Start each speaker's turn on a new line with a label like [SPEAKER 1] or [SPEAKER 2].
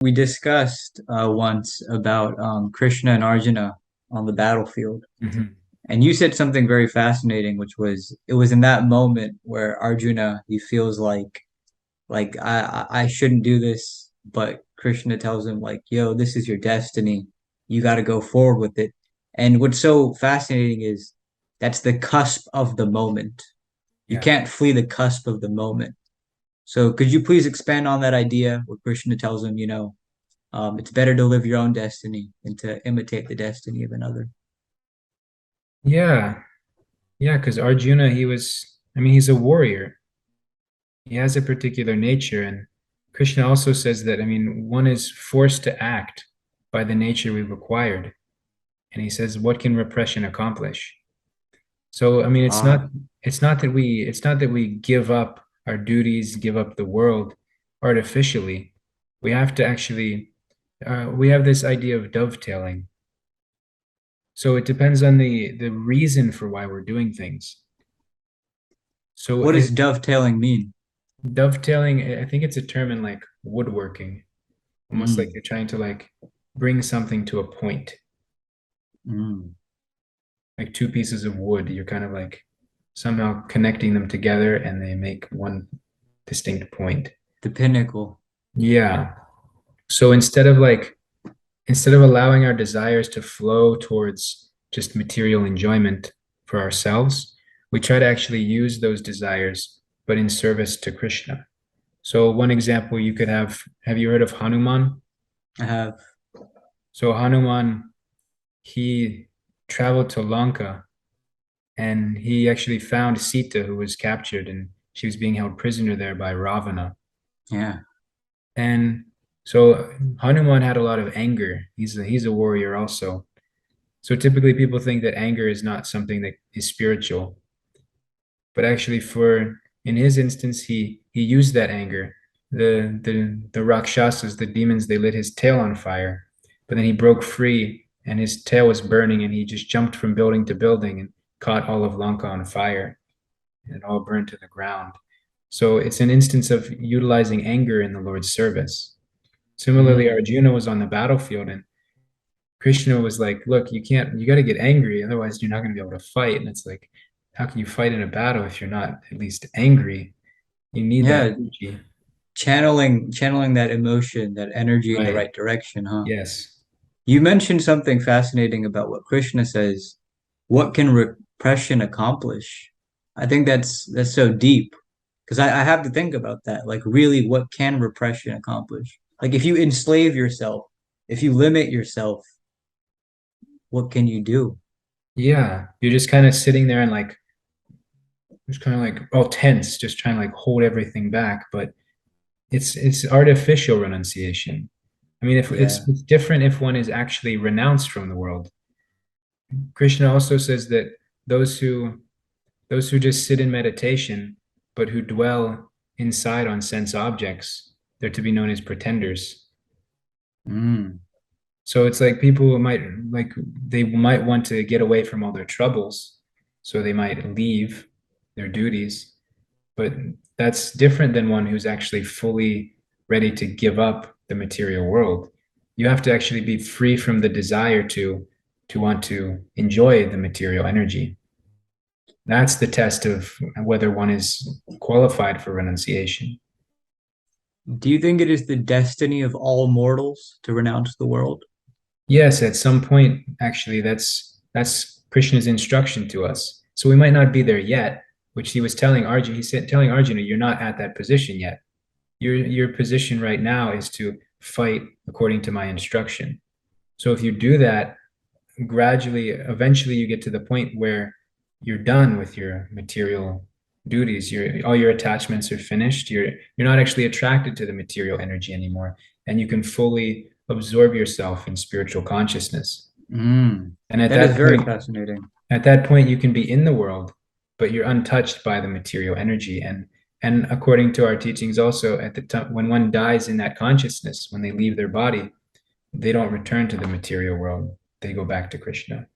[SPEAKER 1] We discussed once about Krishna and Arjuna on the battlefield,
[SPEAKER 2] Hmm.
[SPEAKER 1] and you said something very fascinating, which was it was in that moment where Arjuna he feels like I shouldn't do this, but Krishna tells him like, "Yo, this is your destiny. You got to go forward with it." And what's so fascinating is that's the cusp of the moment. You
[SPEAKER 2] Yeah.
[SPEAKER 1] can't flee the cusp of the moment. So could you please expand on that idea where Krishna tells him, it's better to live your own destiny than to imitate the destiny of another.
[SPEAKER 2] Yeah. Yeah. Because Arjuna, he's a warrior. He has a particular nature. And Krishna also says that, one is forced to act by the nature we've acquired. And he says, what can repression accomplish? So,
[SPEAKER 1] Ah,
[SPEAKER 2] it's not that we give up our duties, give up the world artificially. We have to actually, we have this idea of dovetailing. So it depends on the reason for why we're doing things. So
[SPEAKER 1] what does dovetailing mean?
[SPEAKER 2] dovetailing, I think it's a term in like woodworking, almost like
[SPEAKER 1] Mm,
[SPEAKER 2] you're trying to like bring something to a point,
[SPEAKER 1] mm.
[SPEAKER 2] like two pieces of wood. You're kind of like somehow connecting them together and they make one distinct point.
[SPEAKER 1] The pinnacle.
[SPEAKER 2] Yeah. So instead of allowing our desires to flow towards just material enjoyment for ourselves, we try to actually use those desires, but in service to Krishna. So one example you could have you heard of Hanuman?
[SPEAKER 1] I have.
[SPEAKER 2] So Hanuman, he traveled to Lanka and he actually found Sita, who was captured and she was being held prisoner there by Ravana.
[SPEAKER 1] Yeah.
[SPEAKER 2] And so Hanuman had a lot of anger. He's a warrior also. So typically people think that anger is not something that is spiritual, but actually for in his instance he used that anger. The Rakshasas, the demons, they lit his tail on fire, but then he broke free and his tail was burning and he just jumped from building to building and caught all of Lanka on fire and it all burned to the ground. So it's an instance of utilizing anger in the Lord's service. Similarly,
[SPEAKER 1] Mm.
[SPEAKER 2] Arjuna was on the battlefield and Krishna was like, look, you got to get angry. Otherwise, you're not going to be able to fight. And it's like, how can you fight in a battle if you're not at least angry? You need that
[SPEAKER 1] Yeah.
[SPEAKER 2] energy.
[SPEAKER 1] Channeling that emotion, that energy in the
[SPEAKER 2] Right.
[SPEAKER 1] right direction, huh?
[SPEAKER 2] Yes.
[SPEAKER 1] You mentioned something fascinating about what Krishna says. What can repression accomplish? I think that's so deep because I have to think about that. Like, really, what can repression accomplish? Like, if you enslave yourself, if you limit yourself, what can you do?
[SPEAKER 2] Yeah. You're just kind of sitting there and like, just kind of like all tense, just trying to like hold everything back. But it's artificial renunciation. I mean, if
[SPEAKER 1] Yeah.
[SPEAKER 2] it's different if one is actually renounced from the world. Krishna also says that those who those who just sit in meditation, but who dwell inside on sense objects, they're to be known as pretenders.
[SPEAKER 1] Mm.
[SPEAKER 2] So it's like people who might like they might want to get away from all their troubles, so they might leave their duties, but that's different than one who's actually fully ready to give up the material world. You have to actually be free from the desire to want to enjoy the material energy. That's the test of whether one is qualified for renunciation.
[SPEAKER 1] Do you think it is the destiny of all mortals to renounce the world?
[SPEAKER 2] Yes, at some point, actually, that's Krishna's instruction to us. So we might not be there yet, which he was telling Arjuna. He said, telling Arjuna, you're not at that position yet. Your position right now is to fight according to my instruction. So if you do that, gradually, eventually, you get to the point where you're done with your material duties. All your attachments are finished. You're not actually attracted to the material energy anymore, and you can fully absorb yourself in spiritual consciousness.
[SPEAKER 1] Mm.
[SPEAKER 2] And
[SPEAKER 1] That is very fascinating.
[SPEAKER 2] at that point, you can be in the world, but you're untouched by the material energy. And according to our teachings, also at the time when one dies in that consciousness, when they leave their body, they don't return to the material world. They go back to Krishna.